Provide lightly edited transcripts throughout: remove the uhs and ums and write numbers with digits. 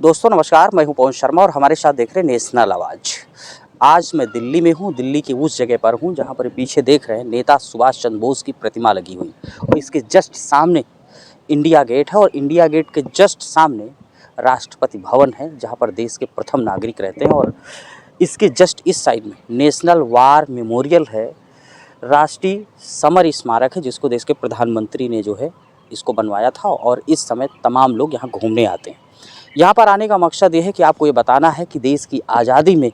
दोस्तों नमस्कार, मैं हूं पवन शर्मा और हमारे साथ देख रहे हैं नेशनल आवाज़। आज मैं दिल्ली में हूं, दिल्ली की उस जगह पर हूं जहां पर पीछे देख रहे हैं नेता सुभाष चंद्र बोस की प्रतिमा लगी हुई और इसके जस्ट सामने इंडिया गेट है और इंडिया गेट के जस्ट सामने राष्ट्रपति भवन है जहां पर देश के प्रथम नागरिक रहते हैं और इसके जस्ट इस साइड में नेशनल वार मेमोरियल है, राष्ट्रीय समर स्मारक है जिसको देश के प्रधानमंत्री ने जो है इसको बनवाया था और इस समय तमाम लोग यहाँ घूमने आते हैं। यहाँ पर आने का मकसद ये है कि आपको ये बताना है कि देश की आज़ादी में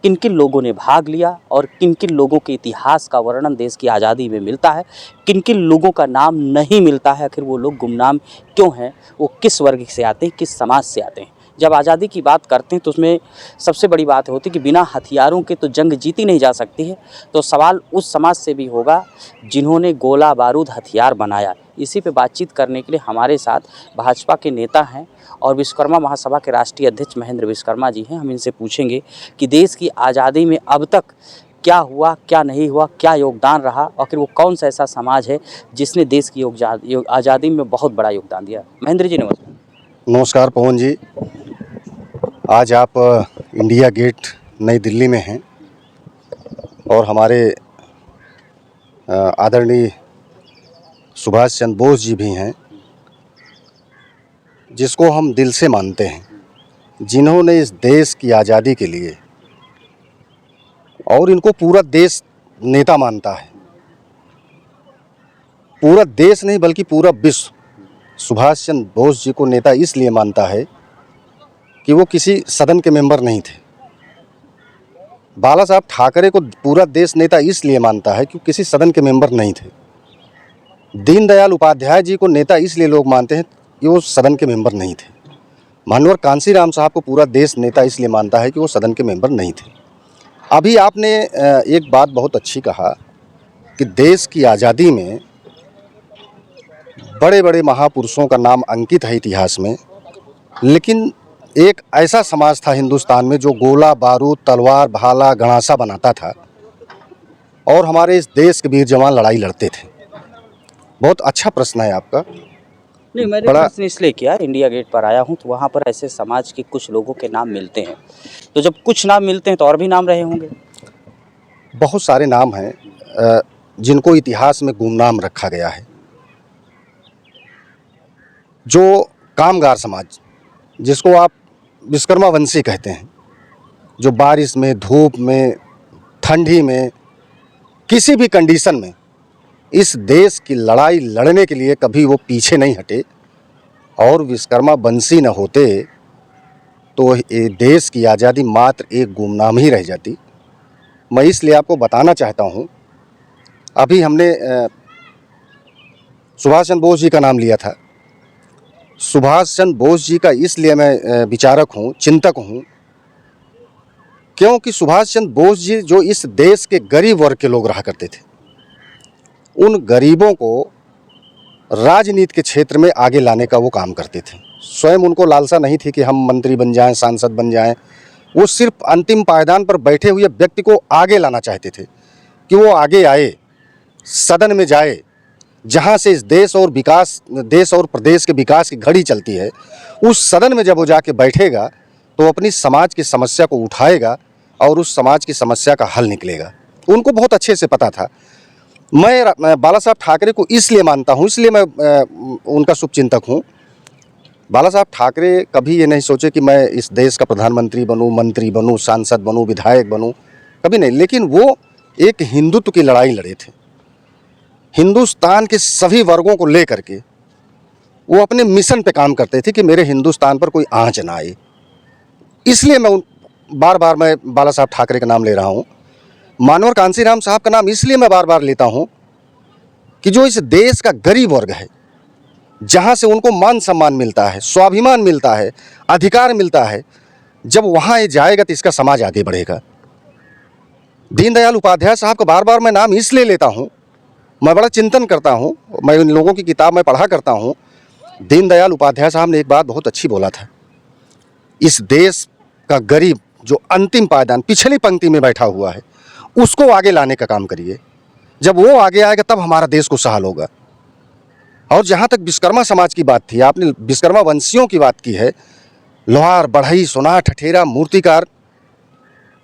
किन किन लोगों ने भाग लिया और किन किन लोगों के इतिहास का वर्णन देश की आज़ादी में मिलता है, किन किन लोगों का नाम नहीं मिलता है, आखिर वो लोग गुमनाम क्यों हैं, वो किस वर्ग से आते हैं, किस समाज से आते हैं। जब आज़ादी की बात करते हैं तो उसमें सबसे बड़ी बात होती है कि बिना हथियारों के तो जंग जीती नहीं जा सकती है। तो सवाल उस समाज से भी होगा जिन्होंने गोला बारूद हथियार बनाया। इसी पे बातचीत करने के लिए हमारे साथ भाजपा के नेता हैं और विश्वकर्मा महासभा के राष्ट्रीय अध्यक्ष महेंद्र विश्वकर्मा जी हैं। हम इनसे पूछेंगे कि देश की आज़ादी में अब तक क्या हुआ, क्या नहीं हुआ, क्या योगदान रहा, आखिर वो कौन सा ऐसा समाज है जिसने देश की आज़ादी में बहुत बड़ा योगदान दिया। महेंद्र जी नमस्कार। नमस्कार पवन जी। आज आप इंडिया गेट नई दिल्ली में हैं और हमारे आदरणीय सुभाष चंद्र बोस जी भी हैं, जिसको हम दिल से मानते हैं, जिन्होंने इस देश की आज़ादी के लिए, और इनको पूरा देश नेता मानता है, पूरा देश नहीं बल्कि पूरा विश्व सुभाष चंद्र बोस जी को नेता इसलिए मानता है कि वो किसी सदन के मेंबर नहीं थे। बाला साहब ठाकरे को पूरा देश नेता इसलिए मानता है कि किसी सदन के मेंबर नहीं थे। दीनदयाल उपाध्याय जी को नेता इसलिए लोग मानते हैं कि वो सदन के मेंबर नहीं थे। माननीय कांशीराम साहब को पूरा देश नेता इसलिए मानता है कि वो सदन के मेंबर नहीं थे। अभी आपने एक बात बहुत अच्छी कहा कि देश की आज़ादी में बड़े बड़े महापुरुषों का नाम अंकित है इतिहास में, लेकिन एक ऐसा समाज था हिंदुस्तान में जो गोला बारूद तलवार भाला गणासा बनाता था और हमारे इस देश के वीर जवान लड़ाई लड़ते थे। बहुत अच्छा प्रश्न है आपका। नहीं, मैंने प्रश्न इसलिए किया, इंडिया गेट पर आया हूँ तो वहाँ पर ऐसे समाज के कुछ लोगों के नाम मिलते हैं, तो जब कुछ नाम मिलते हैं तो और भी नाम रहे होंगे। बहुत सारे नाम हैं जिनको इतिहास में गुमनाम रखा गया है। जो कामगार समाज, जिसको आप विश्वकर्मा वंशी कहते हैं, जो बारिश में, धूप में, ठंडी में, किसी भी कंडीशन में इस देश की लड़ाई लड़ने के लिए कभी वो पीछे नहीं हटे, और विश्वकर्मा वंशी न होते तो ये देश की आज़ादी मात्र एक गुमनाम ही रह जाती। मैं इसलिए आपको बताना चाहता हूँ, अभी हमने सुभाष चंद्र बोस जी का नाम लिया था। सुभाष चंद्र बोस जी का इसलिए मैं विचारक हूँ, चिंतक हूँ, क्योंकि सुभाष चंद्र बोस जी जो इस देश के गरीब वर्ग के लोग रहा करते थे, उन गरीबों को राजनीति के क्षेत्र में आगे लाने का वो काम करते थे। स्वयं उनको लालसा नहीं थी कि हम मंत्री बन जाएं, सांसद बन जाएं। वो सिर्फ अंतिम पायदान पर बैठे हुए व्यक्ति को आगे लाना चाहते थे कि वो आगे आए, सदन में जाए, जहां से इस देश और प्रदेश के विकास की घड़ी चलती है। उस सदन में जब वो जाके बैठेगा तो अपनी समाज की समस्या को उठाएगा और उस समाज की समस्या का हल निकलेगा। उनको बहुत अच्छे से पता था। मैं बाला साहब ठाकरे को इसलिए मानता हूँ, इसलिए मैं उनका शुभचिंतक हूँ। बाला साहब ठाकरे कभी ये नहीं सोचे कि मैं इस देश का प्रधानमंत्री बनूँ, मंत्री बनूँ, सांसद बनूँ, विधायक बनूँ, कभी नहीं। लेकिन वो एक हिंदुत्व की लड़ाई लड़े थे। हिंदुस्तान के सभी वर्गों को लेकर के वो अपने मिशन पे काम करते थे कि मेरे हिंदुस्तान पर कोई आंच ना आए। इसलिए मैं बार बार बाला साहब ठाकरे का नाम ले रहा हूँ। माननीय कांशीराम साहब का नाम इसलिए मैं बार बार लेता हूँ कि जो इस देश का गरीब वर्ग है, जहाँ से उनको मान सम्मान मिलता है, स्वाभिमान मिलता है, अधिकार मिलता है, जब वहाँ ये जाएगा तो इसका समाज आगे बढ़ेगा। दीनदयाल उपाध्याय साहब का बार बार मैं नाम इसलिए लेता हूँ, मैं बड़ा चिंतन करता हूँ, मैं उन लोगों की किताब में पढ़ा करता हूँ। दीनदयाल उपाध्याय साहब ने एक बात बहुत अच्छी बोला था, इस देश का गरीब जो अंतिम पायदान पिछली पंक्ति में बैठा हुआ है, उसको आगे लाने का काम करिए। जब वो आगे आएगा तब हमारा देश खुशहाल होगा। और जहाँ तक विश्वकर्मा समाज की बात थी, आपने विश्वकर्मा वंशियों की बात की है, लोहार, बढ़ई, सोनार, ठठेरा, मूर्तिकार,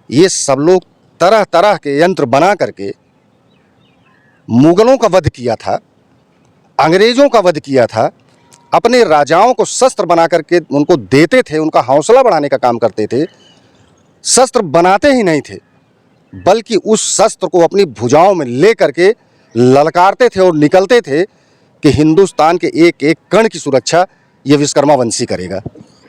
ये सब लोग तरह तरह के यंत्र बना करके मुगलों का वध किया था, अंग्रेजों का वध किया था, अपने राजाओं को शस्त्र बना करके उनको देते थे, उनका हौसला बढ़ाने का काम करते थे। शस्त्र बनाते ही नहीं थे, बल्कि उस शस्त्र को अपनी भुजाओं में ले करके ललकारते थे और निकलते थे कि हिंदुस्तान के एक एक कण की सुरक्षा ये विश्वकर्मा वंशी करेगा।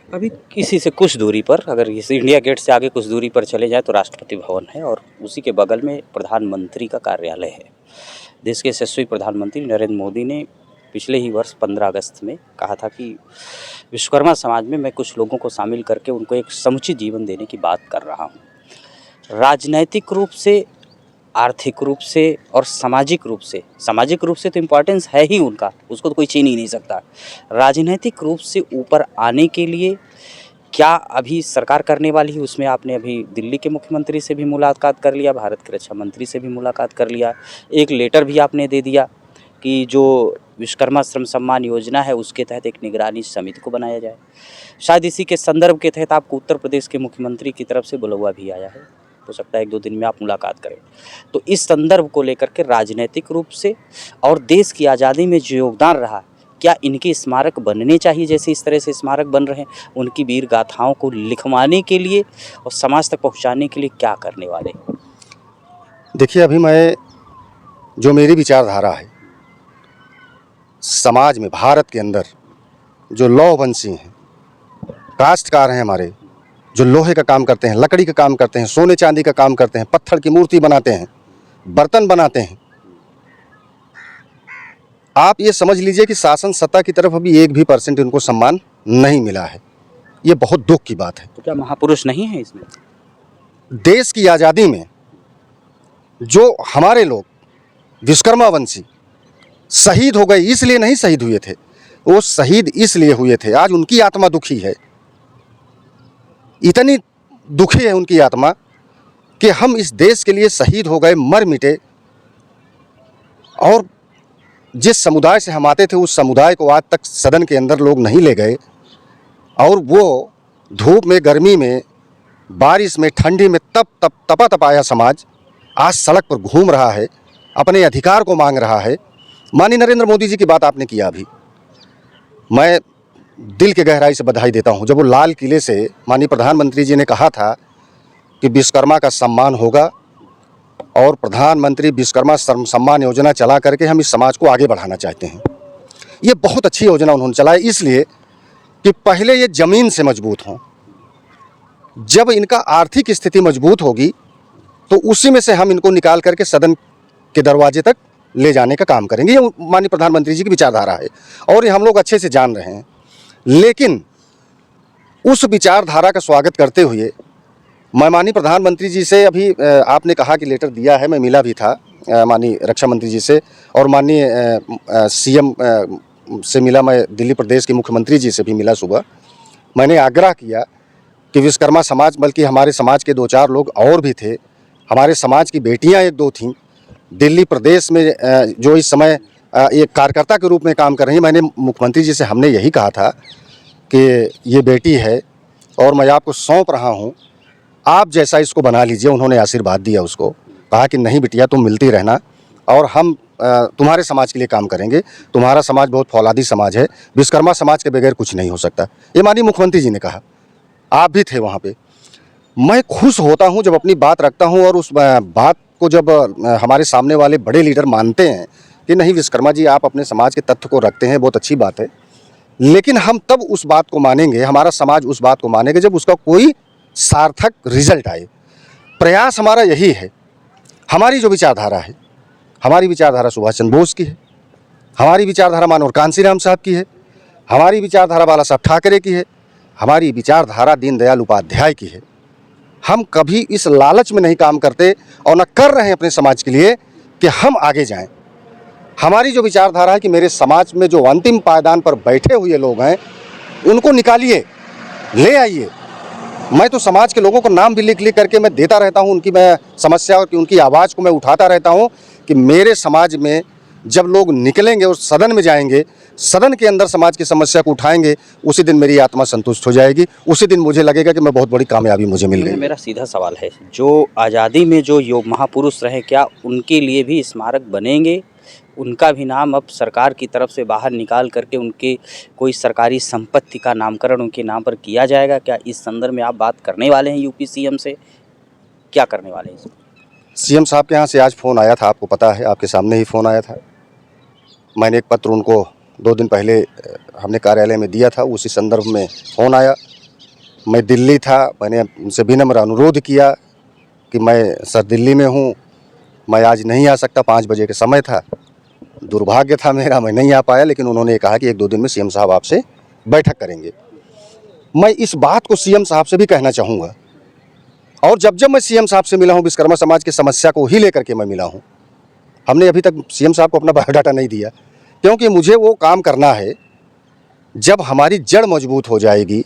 अभी किसी से कुछ दूरी पर, अगर इस इंडिया गेट से आगे कुछ दूरी पर चले जाए तो राष्ट्रपति भवन है और उसी के बगल में प्रधानमंत्री का कार्यालय है। देश के यशस्वी प्रधानमंत्री नरेंद्र मोदी ने पिछले ही वर्ष 15 अगस्त में कहा था कि विश्वकर्मा समाज में मैं कुछ लोगों को शामिल करके उनको एक समुचित जीवन देने की बात कर रहा हूँ। राजनैतिक रूप से, आर्थिक रूप से और सामाजिक रूप से तो इम्पोर्टेंस है ही उनका, उसको तो कोई छीन ही नहीं सकता। राजनीतिक रूप से ऊपर आने के लिए क्या अभी सरकार करने वाली है, उसमें आपने अभी दिल्ली के मुख्यमंत्री से भी मुलाकात कर लिया, भारत के रक्षा मंत्री से भी मुलाकात कर लिया, एक लेटर भी आपने दे दिया कि जो विश्वकर्मा श्रम सम्मान योजना है उसके तहत एक निगरानी समिति को बनाया जाए। शायद इसी के संदर्भ के तहत आपको उत्तर प्रदेश के मुख्यमंत्री की तरफ से बुलावा भी आया है, हो सकता है 1-2 दिन में आप मुलाकात करें। तो इस संदर्भ को लेकर के राजनीतिक रूप से और देश की आज़ादी में जो योगदान रहा, क्या इनके स्मारक बनने चाहिए जैसे इस तरह से स्मारक बन रहे हैं? उनकी वीर गाथाओं को लिखवाने के लिए और समाज तक पहुंचाने के लिए क्या करने वाले? देखिए, अभी मैं जो मेरी विचारधारा है, समाज में भारत के अंदर जो लौहवंशी हैं, काश्तकार हैं हमारे, जो लोहे का काम करते हैं, लकड़ी का काम करते हैं, सोने चांदी का काम करते हैं, पत्थर की मूर्ति बनाते हैं, बर्तन बनाते हैं, आप ये समझ लीजिए कि शासन सत्ता की तरफ अभी 1 भी % उनको सम्मान नहीं मिला है। ये बहुत दुख की बात है। तो क्या महापुरुष नहीं है इसमें? देश की आज़ादी में जो हमारे लोग विश्वकर्मा वंशी शहीद हो गए, इसलिए नहीं शहीद हुए थे, वो शहीद इसलिए हुए थे, आज उनकी आत्मा दुखी है, इतनी दुखी है उनकी आत्मा कि हम इस देश के लिए शहीद हो गए, मर मिटे, और जिस समुदाय से हम आते थे उस समुदाय को आज तक सदन के अंदर लोग नहीं ले गए, और वो धूप में, गर्मी में, बारिश में, ठंडी में तपा तपाया समाज आज सड़क पर घूम रहा है, अपने अधिकार को मांग रहा है। माननीय नरेंद्र मोदी जी की बात आपने किया अभी, मैं दिल के गहराई से बधाई देता हूं। जब वो लाल किले से माननीय प्रधानमंत्री जी ने कहा था कि विश्वकर्मा का सम्मान होगा और प्रधानमंत्री विश्वकर्मा श्रम सम्मान योजना चला करके हम इस समाज को आगे बढ़ाना चाहते हैं, ये बहुत अच्छी योजना उन्होंने चलाई, इसलिए कि पहले ये ज़मीन से मजबूत हों, जब इनका आर्थिक स्थिति मजबूत होगी तो उसी में से हम इनको निकाल करके सदन के दरवाजे तक ले जाने का काम करेंगे। ये माननीय प्रधानमंत्री जी की विचारधारा है और ये हम लोग अच्छे से जान रहे हैं। लेकिन उस विचारधारा का स्वागत करते हुए मैं माननीय प्रधानमंत्री जी से, अभी आपने कहा कि लेटर दिया है, मैं मिला भी था माननीय रक्षा मंत्री जी से, और माननीय सीएम से मिला, मैं दिल्ली प्रदेश के मुख्यमंत्री जी से भी मिला सुबह। मैंने आग्रह किया कि विश्वकर्मा समाज, बल्कि हमारे समाज के 2-4 लोग और भी थे, हमारे समाज की बेटियां 1-2 थीं दिल्ली प्रदेश में जो इस समय एक कार्यकर्ता के रूप में काम कर रही हैं। मैंने मुख्यमंत्री जी से हमने यही कहा था कि ये बेटी है और मैं आपको सौंप रहा हूँ, आप जैसा इसको बना लीजिए। उन्होंने आशीर्वाद दिया उसको, कहा कि नहीं बिटिया, तुम मिलती रहना और हम तुम्हारे समाज के लिए काम करेंगे, तुम्हारा समाज बहुत फौलादी समाज है, विश्वकर्मा समाज के बगैर कुछ नहीं हो सकता। ये माननीय मुख्यमंत्री जी ने कहा, आप भी थे वहाँ पे। मैं खुश होता हूँ जब अपनी बात रखता हूँ और उस बात को जब हमारे सामने वाले बड़े लीडर मानते हैं कि नहीं विश्वकर्मा जी, आप अपने समाज के तथ्य को रखते हैं, बहुत अच्छी बात है। लेकिन हम तब उस बात को मानेंगे, हमारा समाज उस बात को मानेगा जब उसका कोई सार्थक रिजल्ट आए। प्रयास हमारा यही है। हमारी जो विचारधारा है, हमारी विचारधारा सुभाष चंद्र बोस की है, हमारी विचारधारा मानवर कांशीराम साहब की है, हमारी विचारधारा बाला साहब ठाकरे की है, हमारी विचारधारा दीनदयाल उपाध्याय की है। हम कभी इस लालच में नहीं काम करते और न कर रहे हैं अपने समाज के लिए कि हम आगे जाएं। हमारी जो विचारधारा है कि मेरे समाज में जो अंतिम पायदान पर बैठे हुए लोग हैं उनको निकालिए, ले आइए। मैं तो समाज के लोगों को नाम भी लिख करके मैं देता रहता हूं, उनकी मैं समस्या और उनकी आवाज़ को मैं उठाता रहता हूं कि मेरे समाज में जब लोग निकलेंगे और सदन में जाएंगे सदन के अंदर समाज की समस्या को उठाएंगे, उसी दिन मेरी आत्मा संतुष्ट हो जाएगी, उसी दिन मुझे लगेगा कि मैं बहुत बड़ी कामयाबी मुझे मिल गई। मेरा सीधा सवाल है, जो आज़ादी में जो योग महापुरुष रहे, क्या उनके लिए भी स्मारक बनेंगे? उनका भी नाम अब सरकार की तरफ से बाहर निकाल करके उनके कोई सरकारी संपत्ति का नामकरण उनके नाम पर किया जाएगा? क्या इस संदर्भ में आप बात करने वाले हैं यूपी सीएम से? क्या करने वाले हैं? सीएम साहब के यहाँ से आज फ़ोन आया था, आपको पता है, आपके सामने ही फ़ोन आया था। मैंने एक पत्र उनको 2 दिन पहले हमने कार्यालय में दिया था, उसी संदर्भ में फ़ोन आया। मैं दिल्ली था, मैंने उनसे विनम्र अनुरोध किया कि मैं सर दिल्ली में हूँ, मैं आज नहीं आ सकता, 5 बजे का समय था। दुर्भाग्य था मेरा, मैं नहीं आ पाया, लेकिन उन्होंने कहा कि 1-2 दिन में सीएम साहब आपसे बैठक करेंगे। मैं इस बात को सीएम साहब से भी कहना चाहूँगा, और जब मैं सीएम साहब से मिला हूँ, विश्वकर्मा समाज की समस्या को ही लेकर के मैं मिला हूँ। हमने अभी तक सीएम साहब को अपना बायोडाटा नहीं दिया, क्योंकि मुझे वो काम करना है जब हमारी जड़ मजबूत हो जाएगी।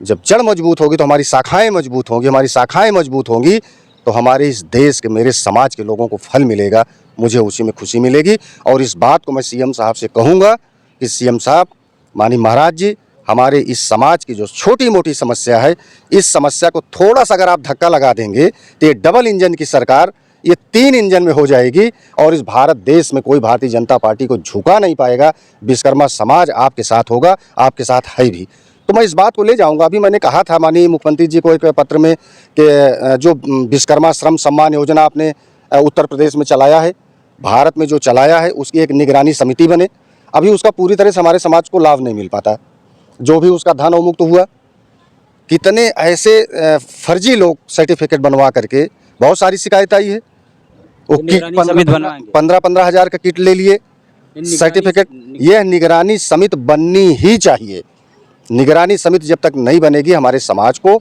जब जड़ मजबूत होगी तो हमारी शाखाएं मजबूत होंगी, हमारी शाखाएं मजबूत होंगी तो हमारे इस देश के, मेरे समाज के लोगों को फल मिलेगा, मुझे उसी में खुशी मिलेगी। और इस बात को मैं सीएम साहब से कहूँगा कि सीएम साहब, माननीय महाराज जी, हमारे इस समाज की जो छोटी मोटी समस्या है, इस समस्या को थोड़ा सा अगर आप धक्का लगा देंगे तो ये डबल इंजन की सरकार ये 3 इंजन में हो जाएगी और इस भारत देश में कोई भारतीय जनता पार्टी को झुका नहीं पाएगा। विश्वकर्मा समाज आपके साथ होगा, आपके साथ है भी। तो मैं इस बात को ले जाऊंगा। अभी मैंने कहा था माननीय मुख्यमंत्री जी को एक पत्र में कि जो विश्वकर्मा श्रम सम्मान योजना आपने उत्तर प्रदेश में चलाया है, भारत में जो चलाया है, उसकी एक निगरानी समिति बने। अभी उसका पूरी तरह से हमारे समाज को लाभ नहीं मिल पाता, जो भी उसका धन अवमुक्त हुआ। कितने ऐसे फर्जी लोग सर्टिफिकेट बनवा करके, बहुत सारी शिकायत आई है। वो निगरानी समिति बनवाएंगे। 15-15 हज़ार का किट ले लिए सर्टिफिकेट। यह निगरानी समिति बननी ही चाहिए। निगरानी समिति जब तक नहीं बनेगी, हमारे समाज को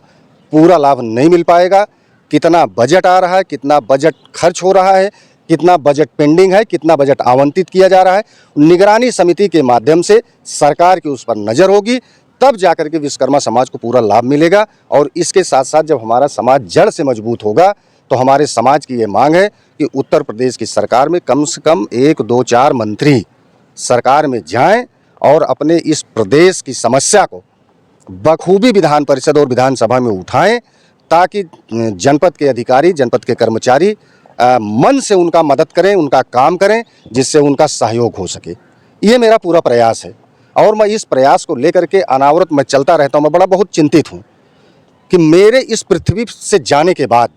पूरा लाभ नहीं मिल पाएगा। कितना बजट आ रहा है, कितना बजट खर्च हो रहा है, कितना बजट पेंडिंग है, कितना बजट आवंटित किया जा रहा है, निगरानी समिति के माध्यम से सरकार की उस पर नज़र होगी, तब जाकर के विश्वकर्मा समाज को पूरा लाभ मिलेगा। और इसके साथ साथ जब हमारा समाज जड़ से मजबूत होगा तो हमारे समाज की ये मांग है कि उत्तर प्रदेश की सरकार में कम से कम 1-2-4 मंत्री सरकार में जाएं और अपने इस प्रदेश की समस्या को बखूबी विधान परिषद और विधानसभा में उठाएं, ताकि जनपद के अधिकारी, जनपद के कर्मचारी मन से उनका मदद करें, उनका काम करें, जिससे उनका सहयोग हो सके। ये मेरा पूरा प्रयास है और मैं इस प्रयास को लेकर के अनावरत मैं चलता रहता हूँ। मैं बहुत चिंतित हूँ कि मेरे इस पृथ्वी से जाने के बाद,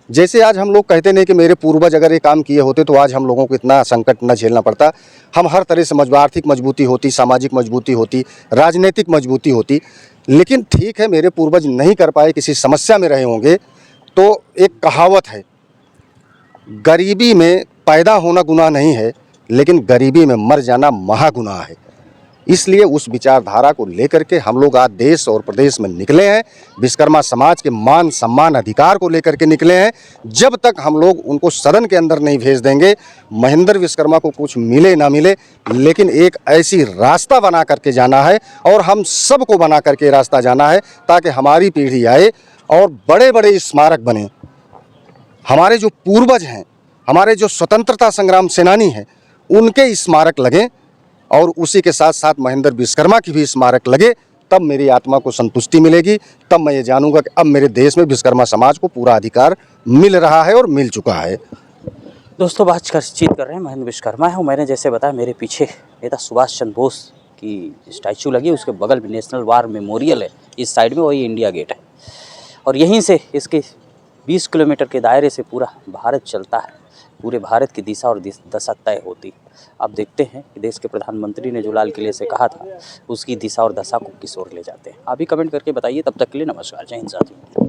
जैसे आज हम लोग कहते नहीं कि मेरे पूर्वज अगर ये काम किए होते तो आज हम लोगों को इतना संकट न झेलना पड़ता। हम हर तरह से आर्थिक मजबूती होती, सामाजिक मजबूती होती, राजनीतिक मजबूती होती। लेकिन ठीक है, मेरे पूर्वज नहीं कर पाए, किसी समस्या में रहे होंगे। तो एक कहावत है, गरीबी में पैदा होना गुनाह नहीं है, लेकिन गरीबी में मर जाना महागुनाह है। इसलिए उस विचारधारा को लेकर के हम लोग आज देश और प्रदेश में निकले हैं। विश्वकर्मा समाज के मान सम्मान अधिकार को लेकर के निकले हैं। जब तक हम लोग उनको सदन के अंदर नहीं भेज देंगे, महेंद्र विश्वकर्मा को कुछ मिले ना मिले, लेकिन एक ऐसी रास्ता बना करके जाना है और हम सबको बना करके रास्ता जाना है, ताकि हमारी पीढ़ी आए और बड़े बड़े स्मारक बने। हमारे जो पूर्वज हैं, हमारे जो स्वतंत्रता संग्राम सेनानी हैं, उनके स्मारक लगें और उसी के साथ साथ महेंद्र विश्वकर्मा की भी स्मारक लगे। तब मेरी आत्मा को संतुष्टि मिलेगी, तब मैं ये जानूंगा कि अब मेरे देश में विश्वकर्मा समाज को पूरा अधिकार मिल रहा है और मिल चुका है। दोस्तों, बातचीत कर रहे हैं महेंद्र विश्वकर्मा है। मैंने जैसे बताया, मेरे पीछे नेता सुभाष चंद्र बोस की स्टैचू लगी है, उसके बगल में नेशनल वार मेमोरियल है, इस साइड में वही इंडिया गेट है। और यहीं से इसके 20 किलोमीटर के दायरे से पूरा भारत चलता है, पूरे भारत की दिशा और दशा तय होती। अब देखते हैं कि देश के प्रधानमंत्री ने जो लाल किले से कहा था, उसकी दिशा और दशा को किस ओर ले जाते हैं। आप भी कमेंट करके बताइए। तब तक के लिए नमस्कार, जय हिंद साथियों।